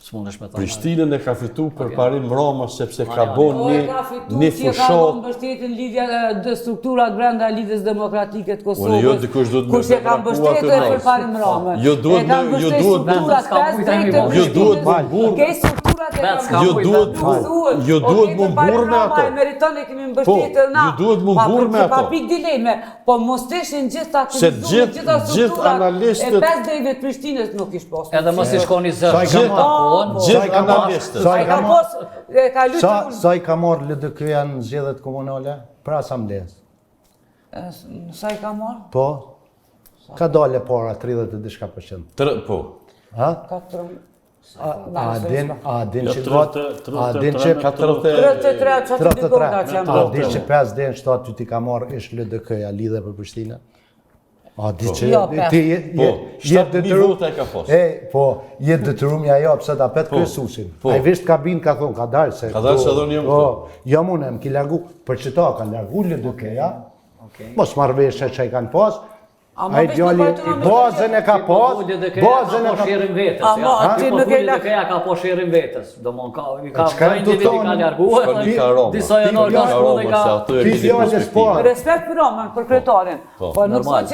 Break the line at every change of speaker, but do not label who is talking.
Prishtinën e ka fitu për parim Roma sepse ka bon një fushat.
Mbështetën lidhja dhe strukturat brenda lidhjes demokratike të Kosovës.
Unë jo dikush duhet
Kush e ka mbështetur për parim Roma.
Jo duhet më mburr me ato.
Meriton e kemi mbështetur na.
Jo duhet më mburr me ato.
Pa pikë dileme, po mos teshin gjithë ato
gjithë analistët
e 5 drejve të Prishtinës nuk ish pas.
Edhe mos i shkoni zë.
Gjithë analistët.
Sa i ka marrë LDK-ja në zgjedhjet komunale për asamblesë?
Sa i ka marrë?
Po. Ka dalë para 30 e diçka %.
Po.
Ha? A din që votë? A din që 5 den 7 ty ti ka marrë ish LDK-ja lidhe për Prishtinën? A di që ti jetë
vota e ka pas.
Po, jetë detyruar ja jap sot apet kryesuesin. Ai vesh kabin ka thonë, ka dalë se.
Ka dalë se dhoni jam.
Po, jam unë ki largu për çeta kanë largu LDK-ja. Mos marr vesh çai kanë pas. Ai djali bazën e ka pas. Bazën e ka
shirin vetës.
Ama aty nuk e la
ka po shirin vetës. Domon ka individ ka larguar. Disa janë
Roma.
Respekt për Romën, për kryetarin. Po normal.